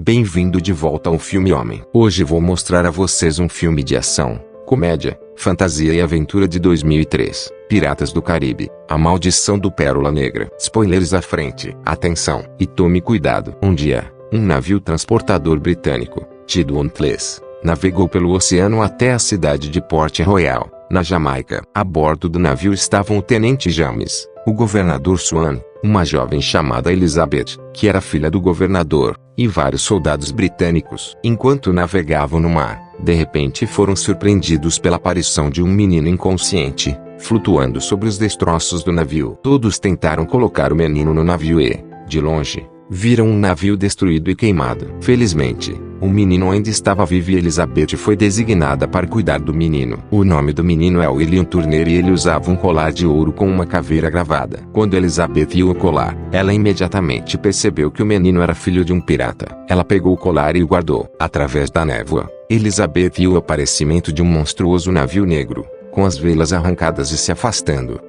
Bem-vindo de volta ao Filme Homem. Hoje vou mostrar a vocês um filme de ação, comédia, fantasia e aventura de 2003. Piratas do Caribe, A Maldição do Pérola Negra. Spoilers à frente. Atenção, e tome cuidado. Um dia, um navio transportador britânico, tido Dauntless, navegou pelo oceano até a cidade de Port Royal, na Jamaica. A bordo do navio estavam o tenente James, o governador Swan, uma jovem chamada Elizabeth, que era filha do governador, e vários soldados britânicos. Enquanto navegavam no mar, de repente foram surpreendidos pela aparição de um menino inconsciente, flutuando sobre os destroços do navio. Todos tentaram colocar o menino no navio e, de longe, viram um navio destruído e queimado. Felizmente, o menino ainda estava vivo e Elizabeth foi designada para cuidar do menino. O nome do menino é William Turner e ele usava um colar de ouro com uma caveira gravada. Quando Elizabeth viu o colar, ela imediatamente percebeu que o menino era filho de um pirata. Ela pegou o colar e o guardou. Através da névoa, Elizabeth viu o aparecimento de um monstruoso navio negro, com as velas arrancadas e se afastando.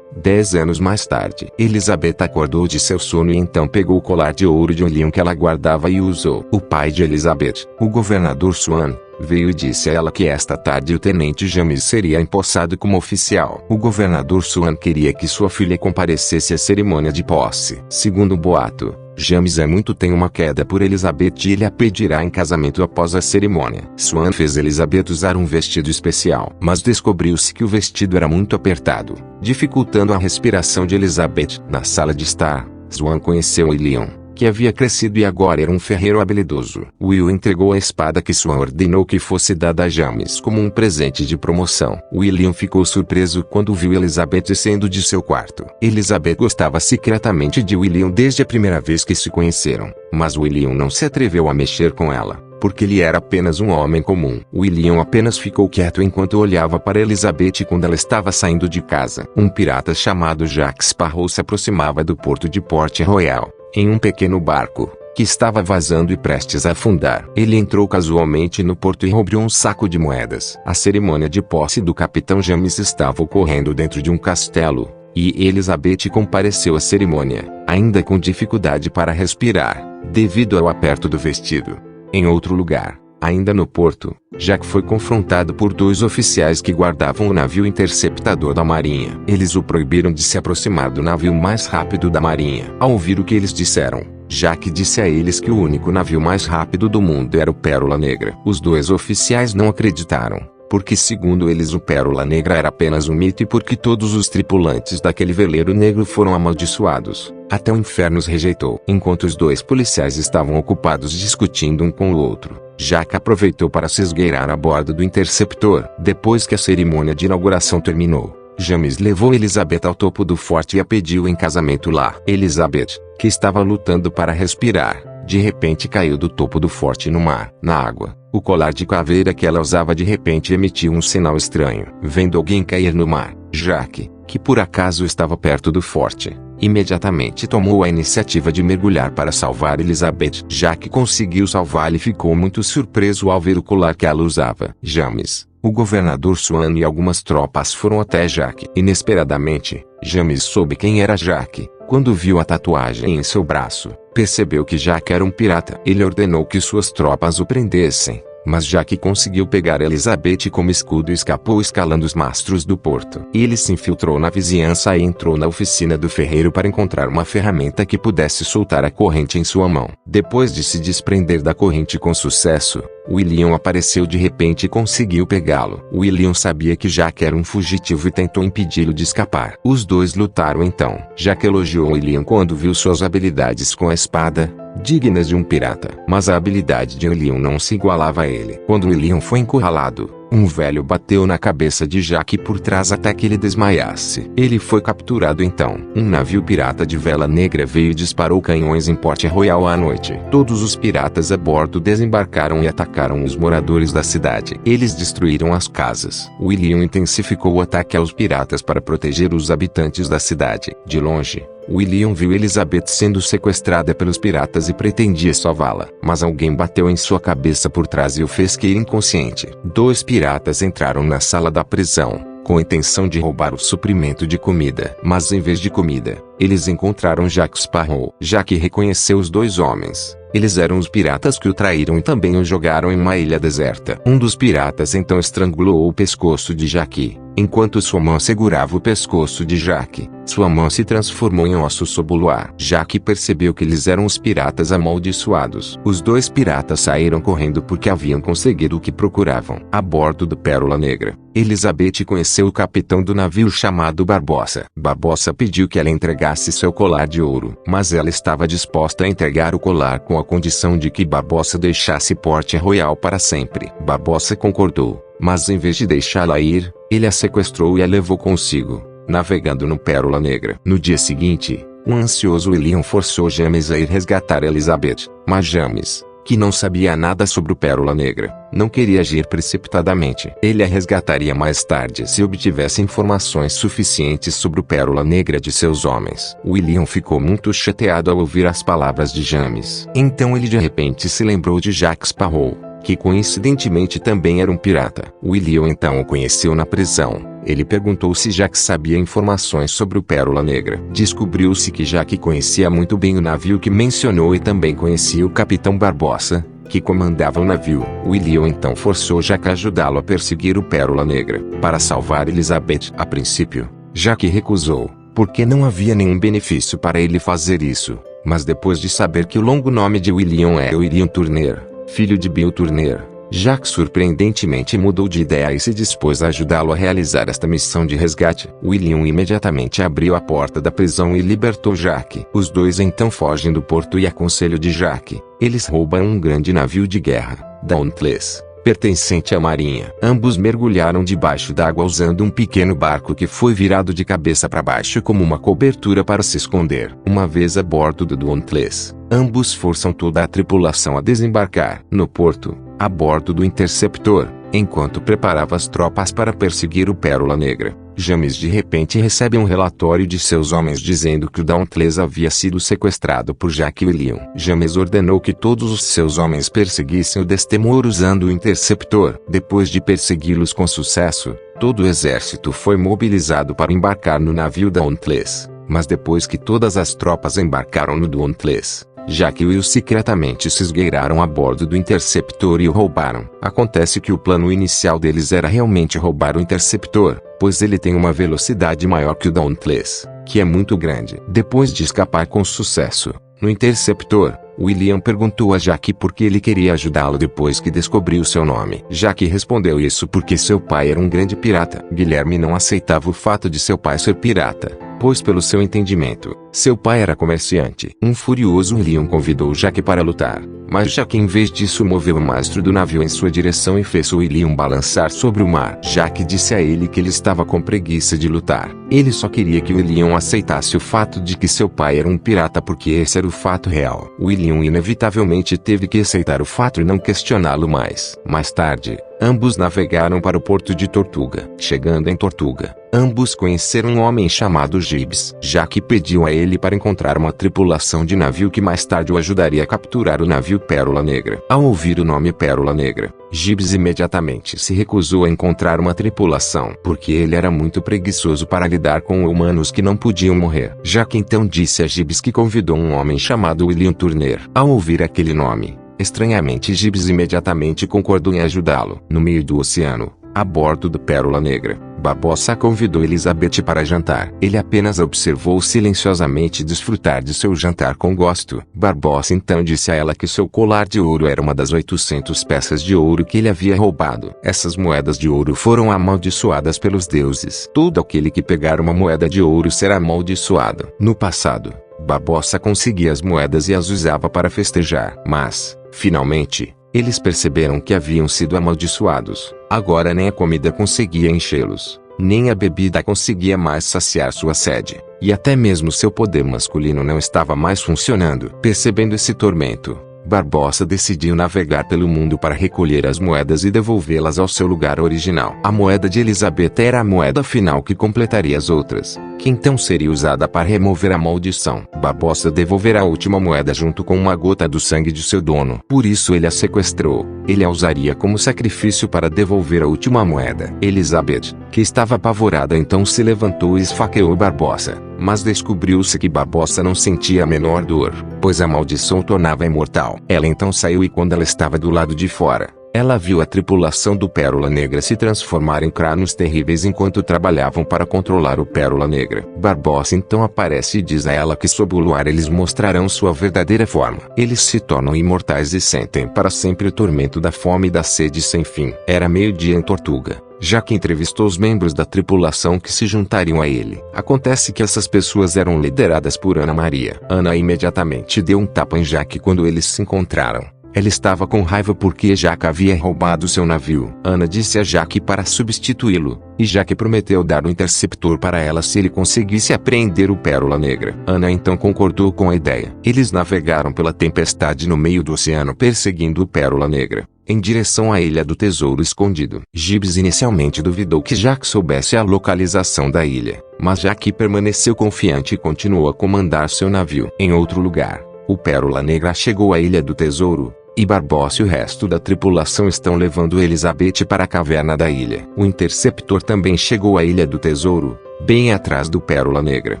10 anos mais tarde, Elizabeth acordou de seu sono e então pegou o colar de ouro de William que ela guardava e o usou. O pai de Elizabeth, o governador Swan, veio e disse a ela que esta tarde o tenente James seria empossado como oficial. O governador Swan queria que sua filha comparecesse à cerimônia de posse. Segundo o boato, James tem uma queda por Elizabeth e ele a pedirá em casamento após a cerimônia. Swan fez Elizabeth usar um vestido especial, mas descobriu-se que o vestido era muito apertado, dificultando a respiração de Elizabeth. Na sala de estar, Swan conheceu William, que havia crescido e agora era um ferreiro habilidoso. Will entregou a espada que Swan ordenou que fosse dada a James como um presente de promoção. William ficou surpreso quando viu Elizabeth saindo de seu quarto. Elizabeth gostava secretamente de William desde a primeira vez que se conheceram, mas William não se atreveu a mexer com ela, porque ele era apenas um homem comum. William apenas ficou quieto enquanto olhava para Elizabeth quando ela estava saindo de casa. Um pirata chamado Jack Sparrow se aproximava do porto de Port Royal, em um pequeno barco, que estava vazando e prestes a afundar. Ele entrou casualmente no porto e roubou um saco de moedas. A cerimônia de posse do capitão James estava ocorrendo dentro de um castelo, e Elizabeth compareceu à cerimônia, ainda com dificuldade para respirar, devido ao aperto do vestido. Em outro lugar, ainda no porto, Jack foi confrontado por 2 oficiais que guardavam o navio interceptador da marinha. Eles o proibiram de se aproximar do navio mais rápido da marinha. Ao ouvir o que eles disseram, Jack disse a eles que o único navio mais rápido do mundo era o Pérola Negra. Os 2 oficiais não acreditaram, porque segundo eles o Pérola Negra era apenas um mito e porque todos os tripulantes daquele veleiro negro foram amaldiçoados. Até o inferno os rejeitou. Enquanto os 2 policiais estavam ocupados discutindo um com o outro, Jack aproveitou para se esgueirar a bordo do interceptor. Depois que a cerimônia de inauguração terminou, James levou Elizabeth ao topo do forte e a pediu em casamento lá. Elizabeth, que estava lutando para respirar, de repente caiu do topo do forte no mar. Na água, o colar de caveira que ela usava de repente emitiu um sinal estranho. Vendo alguém cair no mar, Jack, que por acaso estava perto do forte, imediatamente tomou a iniciativa de mergulhar para salvar Elizabeth. Jack conseguiu salvá-la e ficou muito surpreso ao ver o colar que ela usava. James, o governador Swan e algumas tropas foram até Jack. Inesperadamente, James soube quem era Jack. Quando viu a tatuagem em seu braço, percebeu que Jack era um pirata. Ele ordenou que suas tropas o prendessem, mas Jack conseguiu pegar Elizabeth como escudo e escapou escalando os mastros do porto. Ele se infiltrou na vizinhança e entrou na oficina do ferreiro para encontrar uma ferramenta que pudesse soltar a corrente em sua mão. Depois de se desprender da corrente com sucesso, William apareceu de repente e conseguiu pegá-lo. William sabia que Jack era um fugitivo e tentou impedi-lo de escapar. Os 2 lutaram então. Jack elogiou William quando viu suas habilidades com a espada, dignas de um pirata. Mas a habilidade de William não se igualava a ele. Quando William foi encurralado, um velho bateu na cabeça de Jack por trás até que ele desmaiasse. Ele foi capturado então. Um navio pirata de vela negra veio e disparou canhões em Port Royal à noite. Todos os piratas a bordo desembarcaram e atacaram os moradores da cidade. Eles destruíram as casas. William intensificou o ataque aos piratas para proteger os habitantes da cidade. De longe, William viu Elizabeth sendo sequestrada pelos piratas e pretendia salvá-la, mas alguém bateu em sua cabeça por trás e o fez cair inconsciente. 2 piratas entraram na sala da prisão, com a intenção de roubar o suprimento de comida. Mas em vez de comida, eles encontraram Jack Sparrow. Jack reconheceu os 2 homens. Eles eram os piratas que o traíram e também o jogaram em uma ilha deserta. Um dos piratas então estrangulou o pescoço de Jack. Enquanto sua mão segurava o pescoço de Jack, sua mão se transformou em ossos sob o luar. Jack percebeu que eles eram os piratas amaldiçoados. Os dois piratas saíram correndo porque haviam conseguido o que procuravam. A bordo do Pérola Negra, Elizabeth conheceu o capitão do navio chamado Barbossa. Barbossa pediu que ela entregasse seu colar de ouro, mas ela estava disposta a entregar o colar com a condição de que Barbossa deixasse Port Royal para sempre. Barbossa concordou, mas em vez de deixá-la ir, ele a sequestrou e a levou consigo, navegando no Pérola Negra. No dia seguinte, o ansioso William forçou James a ir resgatar Elizabeth, mas James, que não sabia nada sobre o Pérola Negra, não queria agir precipitadamente. Ele a resgataria mais tarde se obtivesse informações suficientes sobre o Pérola Negra de seus homens. William ficou muito chateado ao ouvir as palavras de James. Então ele de repente se lembrou de Jack Sparrow, que coincidentemente também era um pirata. William então o conheceu na prisão. Ele perguntou se Jack sabia informações sobre o Pérola Negra. Descobriu-se que Jack conhecia muito bem o navio que mencionou e também conhecia o capitão Barbossa, que comandava o navio. William então forçou Jack a ajudá-lo a perseguir o Pérola Negra, para salvar Elizabeth. A princípio, Jack recusou, porque não havia nenhum benefício para ele fazer isso. Mas depois de saber que o longo nome de William é William Turner, filho de Bill Turner, Jack surpreendentemente mudou de ideia e se dispôs a ajudá-lo a realizar esta missão de resgate. William imediatamente abriu a porta da prisão e libertou Jack. Os dois então fogem do porto e a conselho de Jack, eles roubam um grande navio de guerra, Dauntless, pertencente à marinha. Ambos mergulharam debaixo d'água usando um pequeno barco que foi virado de cabeça para baixo como uma cobertura para se esconder. Uma vez a bordo do Dauntless, ambos forçam toda a tripulação a desembarcar no porto, a bordo do Interceptor, enquanto preparava as tropas para perseguir o Pérola Negra. James de repente recebe um relatório de seus homens dizendo que o Dauntless havia sido sequestrado por Jack e William. James ordenou que todos os seus homens perseguissem o Destemor usando o Interceptor. Depois de persegui-los com sucesso, todo o exército foi mobilizado para embarcar no navio Dauntless. Mas depois que todas as tropas embarcaram no Dauntless, Jack e Will secretamente se esgueiraram a bordo do Interceptor e o roubaram. Acontece que o plano inicial deles era realmente roubar o Interceptor, pois ele tem uma velocidade maior que o Dauntless, que é muito grande. Depois de escapar com sucesso no Interceptor, William perguntou a Jack por que ele queria ajudá-lo depois que descobriu seu nome. Jack respondeu isso porque seu pai era um grande pirata. Guilherme não aceitava o fato de seu pai ser pirata, pois pelo seu entendimento, seu pai era comerciante. Um furioso William convidou Jack para lutar, mas Jack em vez disso moveu o mastro do navio em sua direção e fez William balançar sobre o mar. Jack disse a ele que ele estava com preguiça de lutar. Ele só queria que William aceitasse o fato de que seu pai era um pirata porque esse era o fato real. William inevitavelmente teve que aceitar o fato e não questioná-lo mais. Mais tarde, ambos navegaram para o porto de Tortuga. Chegando em Tortuga, ambos conheceram um homem chamado Gibbs. Jack pediu a ele para encontrar uma tripulação de navio que mais tarde o ajudaria a capturar o navio Pérola Negra. Ao ouvir o nome Pérola Negra, Gibbs imediatamente se recusou a encontrar uma tripulação, porque ele era muito preguiçoso para lidar com humanos que não podiam morrer. Jack então disse a Gibbs que convidou um homem chamado William Turner. Ao ouvir aquele nome, estranhamente Gibbs imediatamente concordou em ajudá-lo. No meio do oceano, a bordo do Pérola Negra, Barbossa convidou Elizabeth para jantar. Ele apenas observou silenciosamente desfrutar de seu jantar com gosto. Barbossa então disse a ela que seu colar de ouro era uma das 800 peças de ouro que ele havia roubado. Essas moedas de ouro foram amaldiçoadas pelos deuses. Todo aquele que pegar uma moeda de ouro será amaldiçoado. No passado, Barbossa conseguia as moedas e as usava para festejar. Mas, finalmente, eles perceberam que haviam sido amaldiçoados. Agora nem a comida conseguia enchê-los, nem a bebida conseguia mais saciar sua sede, e até mesmo seu poder masculino não estava mais funcionando. Percebendo esse tormento, Barbossa decidiu navegar pelo mundo para recolher as moedas e devolvê-las ao seu lugar original. A moeda de Elizabeth era a moeda final que completaria as outras, que então seria usada para remover a maldição. Barbossa devolverá a última moeda junto com uma gota do sangue de seu dono. Por isso ele a sequestrou. Ele a usaria como sacrifício para devolver a última moeda. Elizabeth, que estava apavorada, então se levantou e esfaqueou Barbossa. Mas descobriu-se que Barbossa não sentia a menor dor, pois a maldição o tornava imortal. Ela então saiu e quando ela estava do lado de fora, ela viu a tripulação do Pérola Negra se transformar em cranos terríveis enquanto trabalhavam para controlar o Pérola Negra. Barbossa então aparece e diz a ela que sob o luar eles mostrarão sua verdadeira forma. Eles se tornam imortais e sentem para sempre o tormento da fome e da sede sem fim. Era meio-dia em Tortuga. Jaque entrevistou os membros da tripulação que se juntariam a ele. Acontece que essas pessoas eram lideradas por Ana Maria. Ana imediatamente deu um tapa em Jaque quando eles se encontraram. Ela estava com raiva porque Jaque havia roubado seu navio. Ana disse a Jaque para substituí-lo, e Jaque prometeu dar o interceptor para ela se ele conseguisse apreender o Pérola Negra. Ana então concordou com a ideia. Eles navegaram pela tempestade no meio do oceano perseguindo o Pérola Negra, em direção à Ilha do Tesouro Escondido. Gibbs inicialmente duvidou que Jaque soubesse a localização da ilha, mas Jaque permaneceu confiante e continuou a comandar seu navio. Em outro lugar, o Pérola Negra chegou à Ilha do Tesouro, e Barbossa e o resto da tripulação estão levando Elizabeth para a caverna da ilha. O interceptor também chegou à Ilha do Tesouro, bem atrás do Pérola Negra.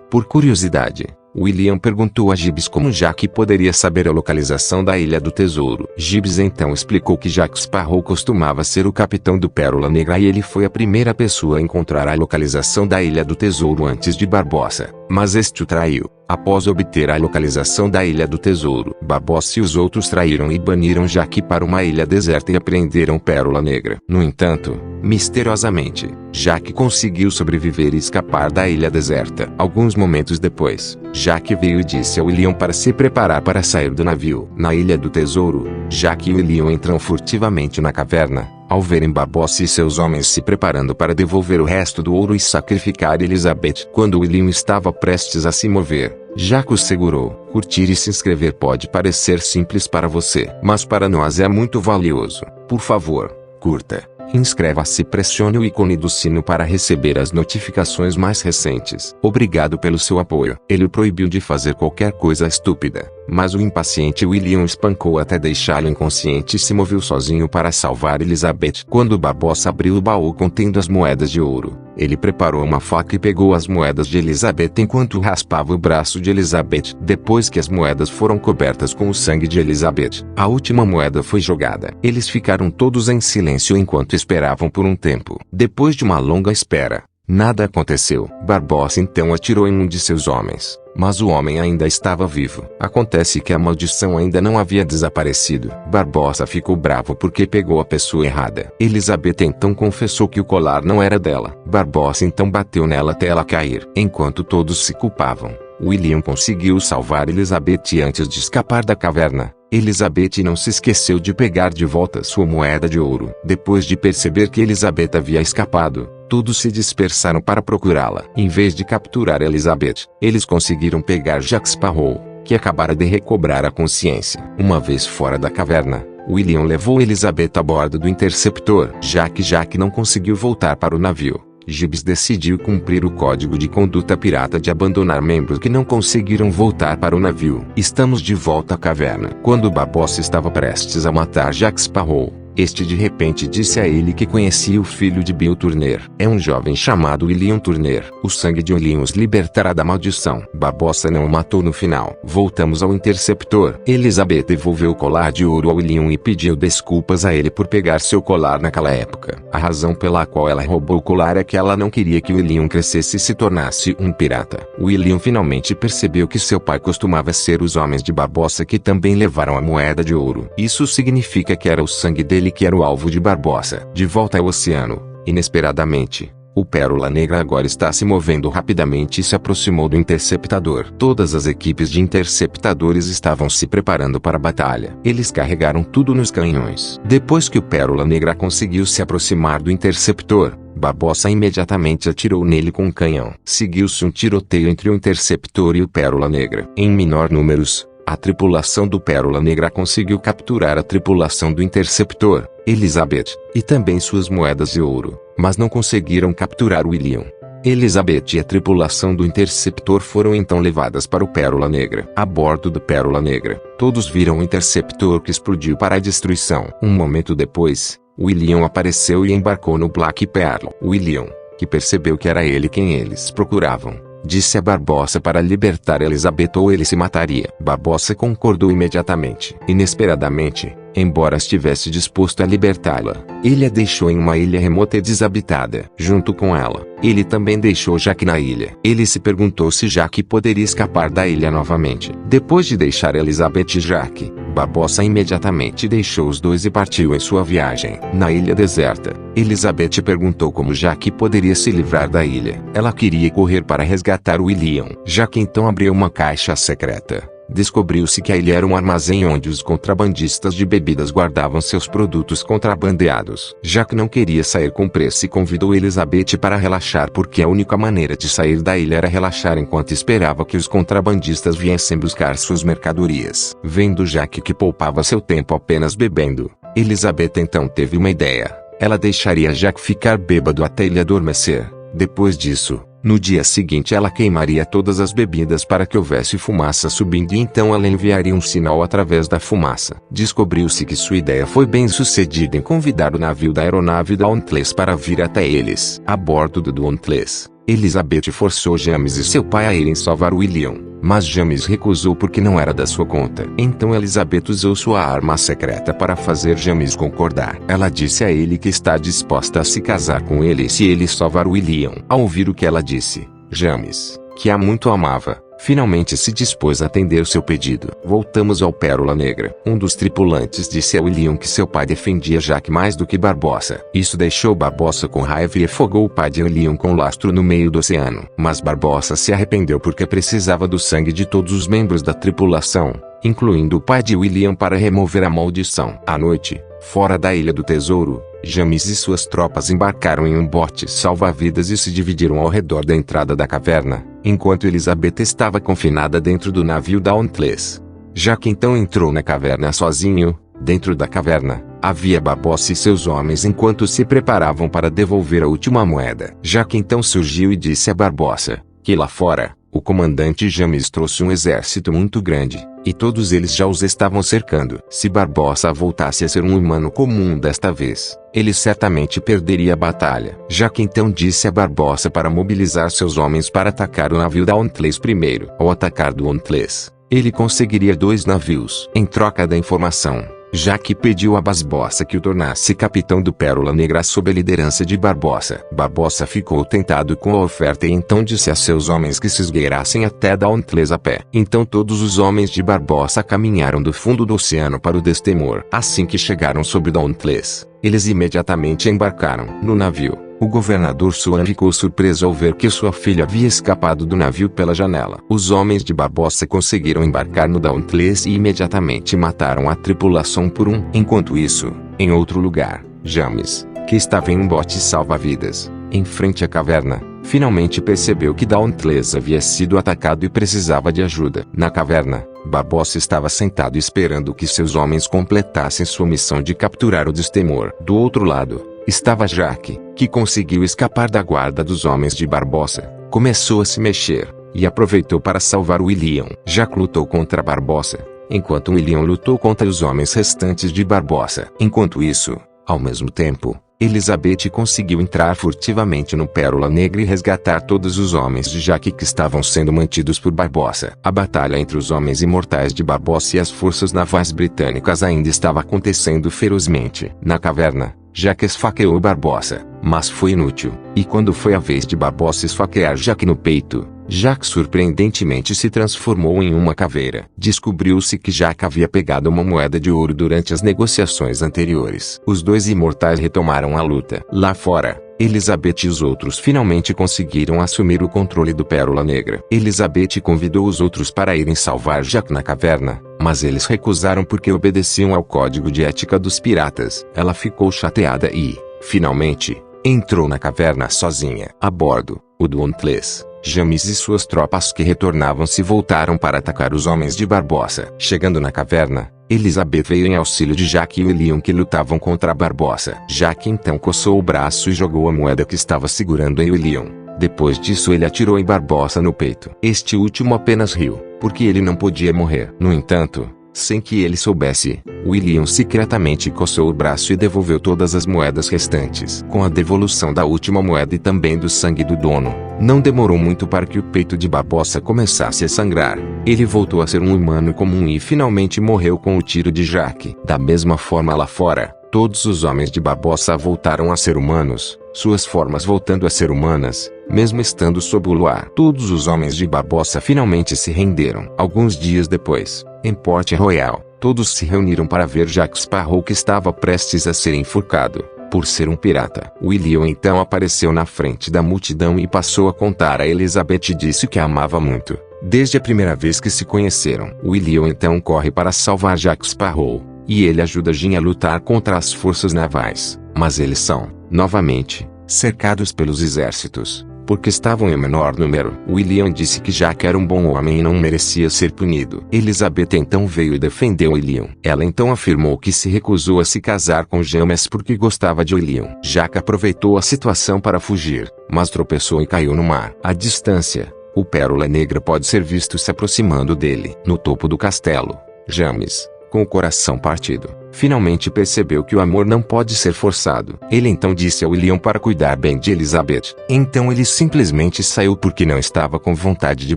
Por curiosidade, William perguntou a Gibbs como Jaque poderia saber a localização da Ilha do Tesouro. Gibbs então explicou que Jack Sparrow costumava ser o capitão do Pérola Negra e ele foi a primeira pessoa a encontrar a localização da Ilha do Tesouro antes de Barbossa, mas este o traiu. Após obter a localização da Ilha do Tesouro, Barbossa e os outros traíram e baniram Jaque para uma ilha deserta e apreenderam Pérola Negra. No entanto, misteriosamente, Jaque conseguiu sobreviver e escapar da ilha deserta. Alguns momentos depois, Jaque veio e disse a William para se preparar para sair do navio. Na Ilha do Tesouro, Jaque e William entram furtivamente na caverna, ao verem Barbossa e seus homens se preparando para devolver o resto do ouro e sacrificar Elizabeth. Quando William estava prestes a se mover, Jaque o segurou. Curtir e se inscrever pode parecer simples para você, mas para nós é muito valioso. Por favor, curta. Inscreva-se e pressione o ícone do sino para receber as notificações mais recentes. Obrigado pelo seu apoio. Ele o proibiu de fazer qualquer coisa estúpida, mas o impaciente William espancou até deixá-lo inconsciente e se moveu sozinho para salvar Elizabeth. Quando Barbossa abriu o baú contendo as moedas de ouro, ele preparou uma faca e pegou as moedas de Elizabeth enquanto raspava o braço de Elizabeth. Depois que as moedas foram cobertas com o sangue de Elizabeth, a última moeda foi jogada. Eles ficaram todos em silêncio enquanto esperavam por um tempo. Depois de uma longa espera, nada aconteceu. Barbossa então atirou em um de seus homens, mas o homem ainda estava vivo. Acontece que a maldição ainda não havia desaparecido. Barbossa ficou bravo porque pegou a pessoa errada. Elizabeth então confessou que o colar não era dela. Barbossa então bateu nela até ela cair. Enquanto todos se culpavam, William conseguiu salvar Elizabeth antes de escapar da caverna. Elizabeth não se esqueceu de pegar de volta sua moeda de ouro. Depois de perceber que Elizabeth havia escapado, todos se dispersaram para procurá-la. Em vez de capturar Elizabeth, eles conseguiram pegar Jack Sparrow, que acabara de recobrar a consciência. Uma vez fora da caverna, William levou Elizabeth a bordo do interceptor. Jack não conseguiu voltar para o navio. Gibbs decidiu cumprir o código de conduta pirata de abandonar membros que não conseguiram voltar para o navio. Estamos de volta à caverna. Quando Barbossa estava prestes a matar Jack Sparrow, este de repente disse a ele que conhecia o filho de Bill Turner. É um jovem chamado William Turner. O sangue de William os libertará da maldição. Barbossa não o matou no final. Voltamos ao interceptor. Elizabeth devolveu o colar de ouro a William e pediu desculpas a ele por pegar seu colar naquela época. A razão pela qual ela roubou o colar é que ela não queria que William crescesse e se tornasse um pirata. William finalmente percebeu que seu pai costumava ser os homens de Barbossa que também levaram a moeda de ouro. Isso significa que era o sangue dele que era o alvo de Barbossa. De volta ao oceano, inesperadamente, o Pérola Negra agora está se movendo rapidamente e se aproximou do interceptador. Todas as equipes de interceptadores estavam se preparando para a batalha. Eles carregaram tudo nos canhões. Depois que o Pérola Negra conseguiu se aproximar do interceptor, Barbossa imediatamente atirou nele com um canhão. Seguiu-se um tiroteio entre o interceptor e o Pérola Negra. Em menor números, a tripulação do Pérola Negra conseguiu capturar a tripulação do interceptor, Elizabeth, e também suas moedas de ouro, mas não conseguiram capturar William. Elizabeth e a tripulação do interceptor foram então levadas para o Pérola Negra. A bordo do Pérola Negra, todos viram o interceptor que explodiu para a destruição. Um momento depois, William apareceu e embarcou no Black Pearl. William, que percebeu que era ele quem eles procuravam, disse a Barbossa para libertar Elizabeth ou ele se mataria. Barbossa concordou imediatamente. Inesperadamente, embora estivesse disposto a libertá-la, ele a deixou em uma ilha remota e desabitada. Junto com ela, ele também deixou Jack na ilha. Ele se perguntou se Jack poderia escapar da ilha novamente. Depois de deixar Elizabeth e Jack, Barbossa imediatamente deixou os dois e partiu em sua viagem. Na ilha deserta, Elizabeth perguntou como Jack poderia se livrar da ilha. Ela queria correr para resgatar William. Jack então abriu uma caixa secreta. Descobriu-se que a ilha era um armazém onde os contrabandistas de bebidas guardavam seus produtos contrabandeados. Jack não queria sair com pressa e convidou Elizabeth para relaxar porque a única maneira de sair da ilha era relaxar enquanto esperava que os contrabandistas viessem buscar suas mercadorias. Vendo Jack que poupava seu tempo apenas bebendo, Elizabeth então teve uma ideia. Ela deixaria Jack ficar bêbado até ele adormecer. Depois disso, no dia seguinte ela queimaria todas as bebidas para que houvesse fumaça subindo e então ela enviaria um sinal através da fumaça. Descobriu-se que sua ideia foi bem sucedida em convidar o navio da aeronave Dauntless para vir até eles. A bordo do Dauntless, Elizabeth forçou James e seu pai a irem salvar William, mas James recusou porque não era da sua conta. Então Elizabeth usou sua arma secreta para fazer James concordar. Ela disse a ele que está disposta a se casar com ele se ele salvar William. Ao ouvir o que ela disse, James, que a muito amava, finalmente se dispôs a atender seu pedido. Voltamos ao Pérola Negra. Um dos tripulantes disse a William que seu pai defendia Jack mais do que Barbossa. Isso deixou Barbossa com raiva e afogou o pai de William com lastro no meio do oceano. Mas Barbossa se arrependeu porque precisava do sangue de todos os membros da tripulação, incluindo o pai de William para remover a maldição. À noite, fora da Ilha do Tesouro, James e suas tropas embarcaram em um bote salva-vidas e se dividiram ao redor da entrada da caverna, enquanto Elizabeth estava confinada dentro do navio Dauntless. Jack então entrou na caverna sozinho. Dentro da caverna, havia Barbossa e seus homens enquanto se preparavam para devolver a última moeda. Jack então surgiu e disse a Barbossa que lá fora, o comandante James trouxe um exército muito grande, e todos eles já os estavam cercando. Se Barbossa voltasse a ser um humano comum desta vez, ele certamente perderia a batalha. Jack então disse a Barbossa para mobilizar seus homens para atacar o navio Dauntless primeiro. Ao atacar Dauntless, ele conseguiria 2 navios. Em troca da informação, Jack pediu a Barbossa que o tornasse capitão do Pérola Negra sob a liderança de Barbossa. Barbossa ficou tentado com a oferta e então disse a seus homens que se esgueirassem até Dauntless a pé. Então todos os homens de Barbossa caminharam do fundo do oceano para o Destemor. Assim que chegaram sobre Dauntless, eles imediatamente embarcaram. No navio, o governador Swan ficou surpreso ao ver que sua filha havia escapado do navio pela janela. Os homens de Barbossa conseguiram embarcar no Dauntless e imediatamente mataram a tripulação por um. Enquanto isso, em outro lugar, James, que estava em um bote salva-vidas, em frente à caverna, finalmente percebeu que Dauntless havia sido atacado e precisava de ajuda. Na caverna, Barbossa estava sentado esperando que seus homens completassem sua missão de capturar o Destemor. Do outro lado, estava Jack, que conseguiu escapar da guarda dos homens de Barbossa, começou a se mexer, e aproveitou para salvar William. Jack lutou contra Barbossa, enquanto William lutou contra os homens restantes de Barbossa. Enquanto isso, ao mesmo tempo, Elizabeth conseguiu entrar furtivamente no Pérola Negra e resgatar todos os homens de Jack que estavam sendo mantidos por Barbossa. A batalha entre os homens imortais de Barbossa e as forças navais britânicas ainda estava acontecendo ferozmente. Na caverna, Jack esfaqueou Barbossa, mas foi inútil. E quando foi a vez de Barbossa esfaquear Jack no peito, Jack surpreendentemente se transformou em uma caveira. Descobriu-se que Jack havia pegado uma moeda de ouro durante as negociações anteriores. Os dois imortais retomaram a luta. Lá fora, Elizabeth e os outros finalmente conseguiram assumir o controle do Pérola Negra. Elizabeth convidou os outros para irem salvar Jack na caverna, mas eles recusaram porque obedeciam ao código de ética dos piratas. Ela ficou chateada e, finalmente, entrou na caverna sozinha. A bordo, o Dauntless, James e suas tropas que retornavam se voltaram para atacar os homens de Barbossa. Chegando na caverna, Elizabeth veio em auxílio de Jack e William que lutavam contra Barbossa. Jack então coçou o braço e jogou a moeda que estava segurando em William. Depois disso ele atirou em Barbossa no peito. Este último apenas riu, porque ele não podia morrer. No entanto, Sem que ele soubesse, William secretamente coçou o braço e devolveu todas as moedas restantes. Com a devolução da última moeda e também do sangue do dono, não demorou muito para que o peito de Barbossa começasse a sangrar. Ele voltou a ser um humano comum e finalmente morreu com o tiro de Jack. Da mesma forma lá fora, todos os homens de Barbossa voltaram a ser humanos, suas formas voltando a ser humanas, mesmo estando sob o luar. Todos os homens de Barbossa finalmente se renderam. Alguns dias depois, em Port Royal, todos se reuniram para ver Jack Sparrow, que estava prestes a ser enforcado por ser um pirata. William então apareceu na frente da multidão e passou a contar a Elizabeth e disse que a amava muito, desde a primeira vez que se conheceram. William então corre para salvar Jack Sparrow, e ele ajuda Jim a lutar contra as forças navais, mas eles são, novamente, cercados pelos exércitos, porque estavam em menor número. William disse que Jack era um bom homem e não merecia ser punido. Elizabeth então veio e defendeu William. Ela então afirmou que se recusou a se casar com James porque gostava de William. Jack aproveitou a situação para fugir, mas tropeçou e caiu no mar. À distância, o Pérola Negra pode ser visto se aproximando dele. No topo do castelo, James, com o coração partido, finalmente percebeu que o amor não pode ser forçado. Ele então disse a William para cuidar bem de Elizabeth. Então ele simplesmente saiu porque não estava com vontade de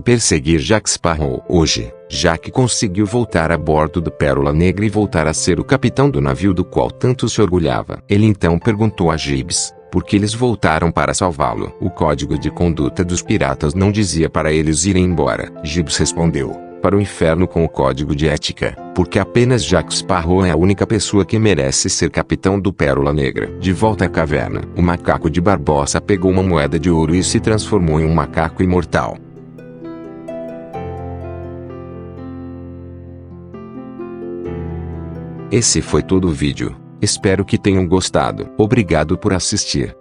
perseguir Jack Sparrow. Hoje, Jack conseguiu voltar a bordo do Pérola Negra e voltar a ser o capitão do navio do qual tanto se orgulhava. Ele então perguntou a Gibbs por que eles voltaram para salvá-lo. O código de conduta dos piratas não dizia para eles irem embora. Gibbs respondeu: para o inferno com o código de ética, porque apenas Jack Sparrow é a única pessoa que merece ser capitão do Pérola Negra. De volta à caverna, o macaco de Barbossa pegou uma moeda de ouro e se transformou em um macaco imortal. Esse foi todo o vídeo. Espero que tenham gostado. Obrigado por assistir.